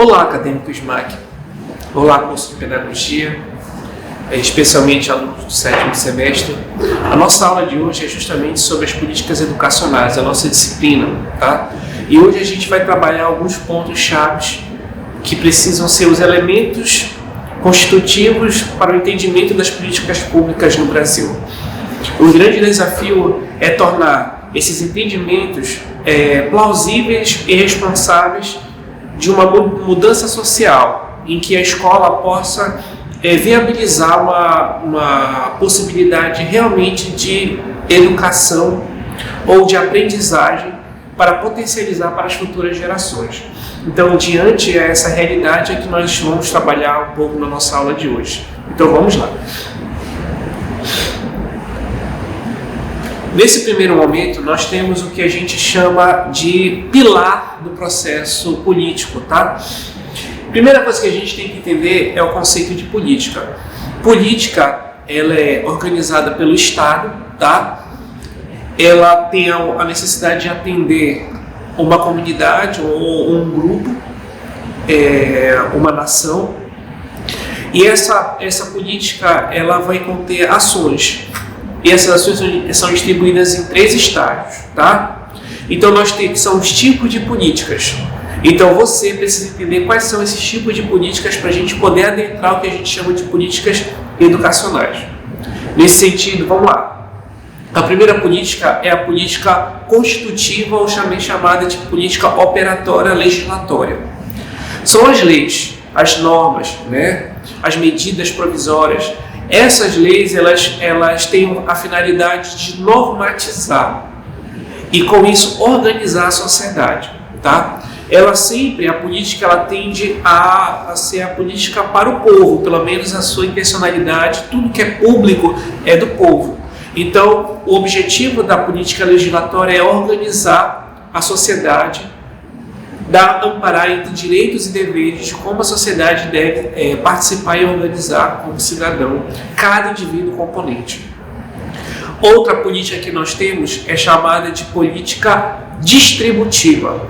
Olá, acadêmico SMAC. Olá, curso de Pedagogia, especialmente alunos do 7º semestre. A nossa aula de hoje é justamente sobre as políticas educacionais, a nossa disciplina, tá? E hoje a gente vai trabalhar alguns pontos chaves que precisam ser os elementos constitutivos para o entendimento das políticas públicas no Brasil. O grande desafio é tornar esses entendimentos plausíveis e responsáveis de uma mudança social, em que a escola possa viabilizar uma possibilidade realmente de educação ou de aprendizagem para potencializar para as futuras gerações. Então, diante essa realidade é que nós vamos trabalhar um pouco na nossa aula de hoje. Então, vamos lá. Nesse primeiro momento, nós temos o que a gente chama de pilar do processo político, tá? Primeira coisa que a gente tem que entender é o conceito de política. Política, ela é organizada pelo Estado, tá? Ela tem a necessidade de atender uma comunidade ou um grupo, uma nação. E essa política, ela vai conter ações. E essas ações são distribuídas em 3 estágios, tá? Então nós temos, são os tipos de políticas. Então você precisa entender quais são esses tipos de políticas para a gente poder adentrar o que a gente chama de políticas educacionais. Nesse sentido, vamos lá. A primeira política é a política constitutiva, ou também chamada de política operatória legislatória. São as leis, as normas, né? As medidas provisórias. Essas leis, elas têm a finalidade de normatizar e, com isso, organizar a sociedade, tá? A política, ela tende a ser a política para o povo, pelo menos a sua intencionalidade, tudo que é público é do povo. Então, o objetivo da política legislatória é organizar a sociedade, amparar entre direitos e deveres de como a sociedade deve participar e organizar como cidadão cada indivíduo componente. Outra política que nós temos é chamada de política distributiva.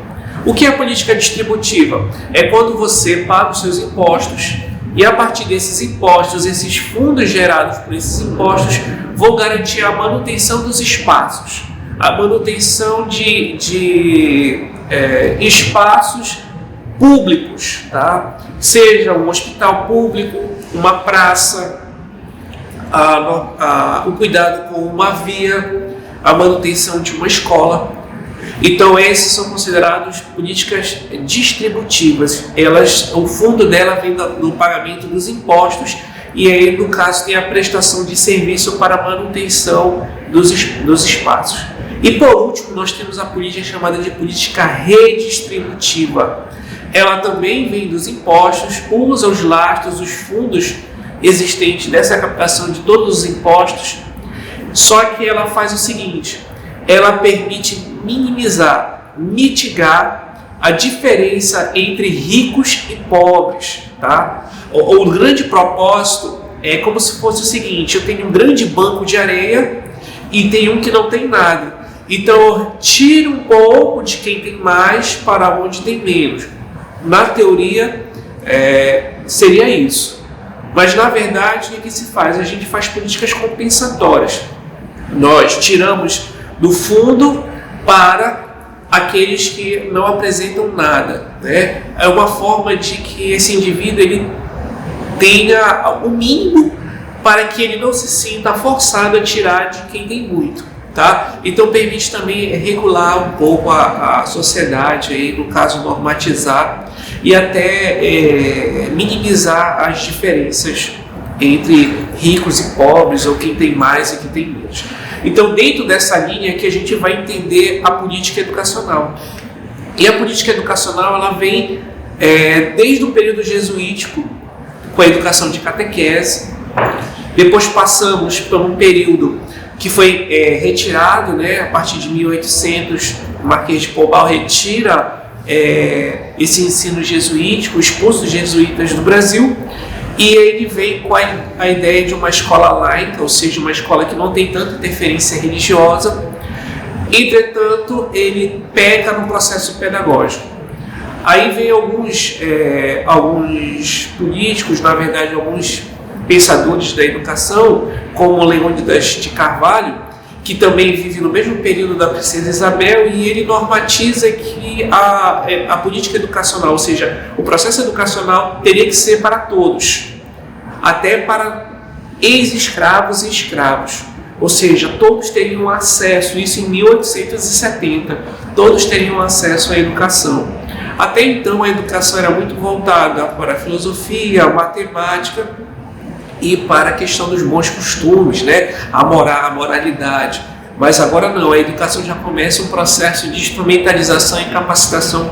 O que é a política distributiva? É quando você paga os seus impostos e, a partir desses impostos, esses fundos gerados por esses impostos vão garantir a manutenção dos espaços, a manutenção de espaços públicos, tá? Seja um hospital público, uma praça, o cuidado com uma via, a manutenção de uma escola. Então, esses são considerados políticas distributivas. O fundo dela vem do pagamento dos impostos e aí, no caso, tem a prestação de serviço para a manutenção dos espaços. E, por último, nós temos a política chamada de política redistributiva. Ela também vem dos impostos, usa os lastros, os fundos existentes dessa captação de todos os impostos, só que ela faz o seguinte: ela permite mitigar a diferença entre ricos e pobres, tá? O grande propósito é como se fosse o seguinte: eu tenho um grande banco de areia e tem um que não tem nada. Então eu tiro um pouco de quem tem mais para onde tem menos. Na teoria seria isso. Mas na verdade o que se faz? A gente faz políticas compensatórias. Nós tiramos do fundo para aqueles que não apresentam nada, né? É uma forma de que esse indivíduo ele tenha o mínimo para que ele não se sinta forçado a tirar de quem tem muito, tá? Então permite também regular um pouco a sociedade, aí, no caso normatizar e até minimizar as diferenças entre ricos e pobres, ou quem tem mais e quem tem menos. Então, dentro dessa linha que a gente vai entender a política educacional. E a política educacional, ela vem desde o período jesuítico, com a educação de catequese. Depois passamos por um período que foi retirado, né, a partir de 1800, o Marquês de Pombal retira esse ensino jesuítico, expulsa os jesuítas do Brasil, e ele vem com a ideia de uma escola laica, ou seja, uma escola que não tem tanta interferência religiosa. Entretanto, ele peca no processo pedagógico. Aí vem alguns políticos, na verdade alguns pensadores da educação, como Leônidas de Carvalho, que também vive no mesmo período da Princesa Isabel, e ele normatiza que a política educacional, ou seja, o processo educacional teria que ser para todos, até para ex-escravos e escravos. Ou seja, todos teriam acesso, isso em 1870, todos teriam acesso à educação. Até então a educação era muito voltada para a filosofia, a matemática e para a questão dos bons costumes, né? A moralidade. Mas agora não, a educação já começa um processo de instrumentalização e capacitação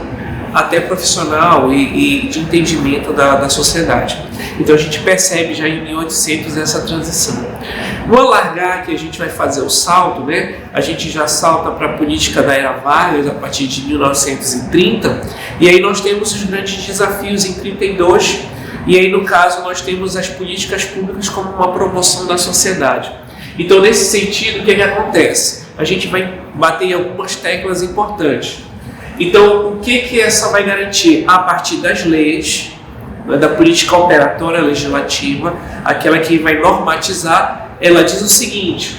até profissional e de entendimento da sociedade. Então a gente percebe já em 1800 essa transição. No alargar que a gente vai fazer o salto, né, a gente já salta para a política da Era Vargas a partir de 1930, e aí nós temos os grandes desafios em 32, e aí no caso nós temos as políticas públicas como uma promoção da sociedade. Então nesse sentido, o que acontece? A gente vai bater em algumas teclas importantes. Então, o que essa vai garantir? A partir das leis, da política operatória legislativa, aquela que vai normatizar, ela diz o seguinte,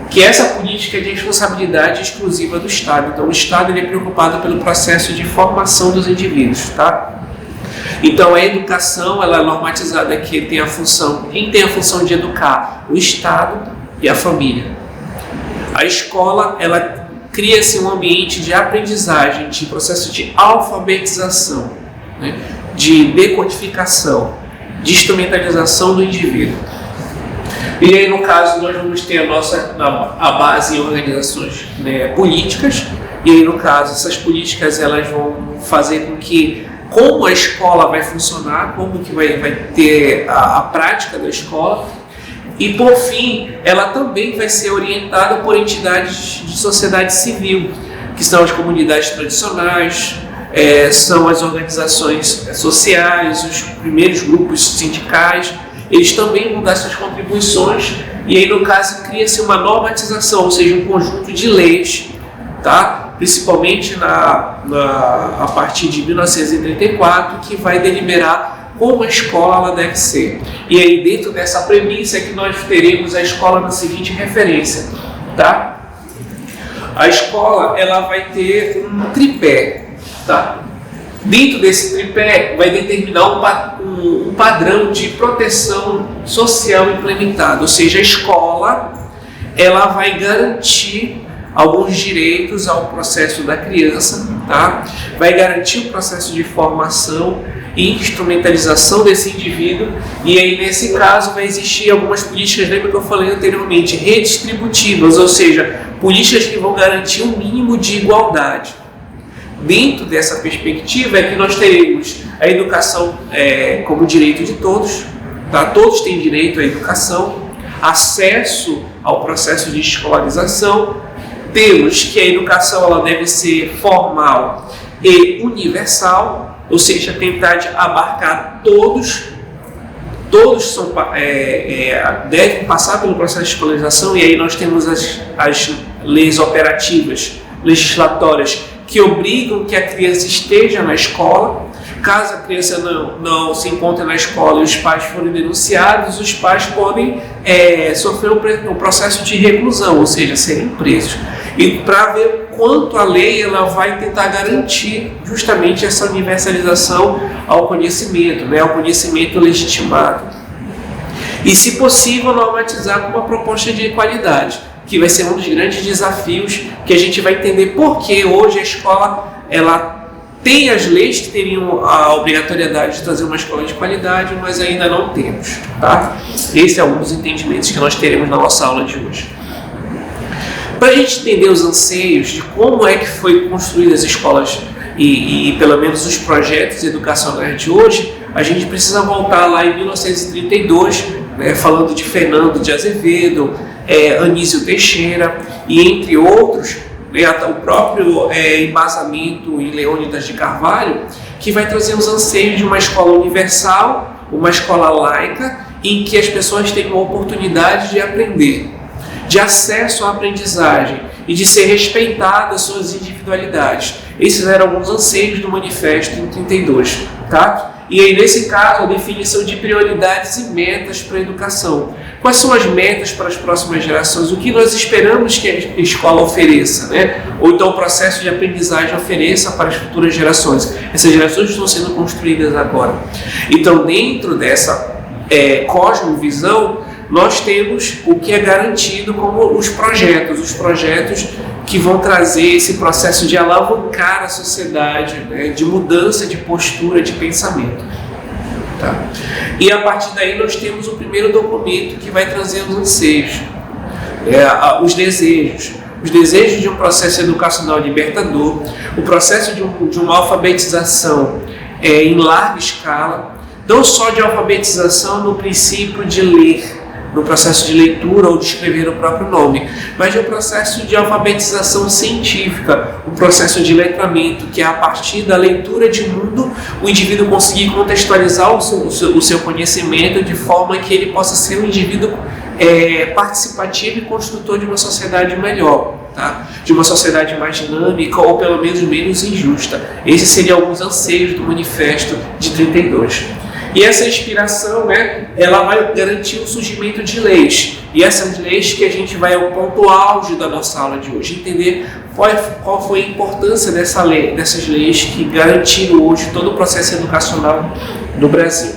que essa política é de responsabilidade exclusiva do Estado. Então, o Estado ele é preocupado pelo processo de formação dos indivíduos, tá? Então, a educação ela é normatizada que tem a função, quem tem a função de educar? O Estado e a família. A escola, ela cria-se um ambiente de aprendizagem, de processo de alfabetização, né? De decodificação, de instrumentalização do indivíduo. E aí, no caso, nós vamos ter a base em organizações, né, políticas, e aí, no caso, essas políticas elas vão fazer com que como a escola vai funcionar, como que vai ter a prática da escola. E, por fim, ela também vai ser orientada por entidades de sociedade civil, que são as comunidades tradicionais, são as organizações sociais, os primeiros grupos sindicais. Eles também vão dar suas contribuições e aí, no caso, cria-se uma normatização, ou seja, um conjunto de leis, tá? Principalmente a partir de 1934, que vai deliberar como a escola ela deve ser. E aí, dentro dessa premissa é que nós teremos a escola na seguinte referência, tá? A escola ela vai ter um tripé, tá? Dentro desse tripé vai determinar um padrão de proteção social implementado, ou seja, a escola ela vai garantir alguns direitos ao processo da criança, tá? Vai garantir o processo de formação e instrumentalização desse indivíduo, e aí nesse caso vai existir algumas políticas, lembra que eu falei anteriormente, redistributivas, ou seja, políticas que vão garantir um mínimo de igualdade. Dentro dessa perspectiva é que nós teremos a educação como direito de todos, tá? Todos têm direito à educação, acesso ao processo de escolarização. Temos que a educação ela deve ser formal e universal, ou seja, tentar abarcar todos devem passar pelo processo de escolarização, e aí nós temos as leis operativas, legislatórias, que obrigam que a criança esteja na escola. Caso a criança não se encontre na escola e os pais forem denunciados, os pais podem sofrer um processo de reclusão, ou seja, serem presos. E para ver quanto a lei ela vai tentar garantir justamente essa universalização ao conhecimento, né, ao conhecimento legitimado. E, se possível, normatizar com uma proposta de qualidade, que vai ser um dos grandes desafios que a gente vai entender por que hoje a escola ela tem as leis que teriam a obrigatoriedade de trazer uma escola de qualidade, mas ainda não temos, tá? Esse é um dos entendimentos que nós teremos na nossa aula de hoje. Para a gente entender os anseios de como é que foi construídas as escolas e pelo menos os projetos educacionais de hoje, a gente precisa voltar lá em 1932, né, falando de Fernando de Azevedo, Anísio Teixeira e entre outros, o próprio embasamento em Leônidas de Carvalho, que vai trazer os anseios de uma escola universal, uma escola laica, em que as pessoas tenham a oportunidade de aprender, de acesso à aprendizagem, e de ser respeitadas suas individualidades. Esses eram alguns anseios do manifesto em 32, tá? E aí, nesse caso, a definição de prioridades e metas para a educação. Quais são as metas para as próximas gerações? O que nós esperamos que a escola ofereça, né? Ou então o processo de aprendizagem ofereça para as futuras gerações. Essas gerações estão sendo construídas agora. Então, dentro dessa cosmovisão, nós temos o que é garantido como os projetos que vão trazer esse processo de alavancar a sociedade, né, de mudança de postura, de pensamento. Tá? E a partir daí nós temos o primeiro documento que vai trazer os anseios, os desejos de um processo educacional libertador, o processo de uma alfabetização em larga escala, não só de alfabetização no princípio de ler, no processo de leitura ou de escrever o próprio nome, mas de um processo de alfabetização científica, um processo de letramento, que é a partir da leitura de mundo o indivíduo conseguir contextualizar o seu conhecimento de forma que ele possa ser um indivíduo participativo e construtor de uma sociedade melhor, tá? De uma sociedade mais dinâmica ou pelo menos menos injusta. Esses seriam alguns anseios do manifesto de 32. E essa inspiração, né, ela vai garantir o surgimento de leis. E essas leis que a gente vai ao ponto auge da nossa aula de hoje, entender qual foi a importância dessas leis que garantiram hoje todo o processo educacional no Brasil.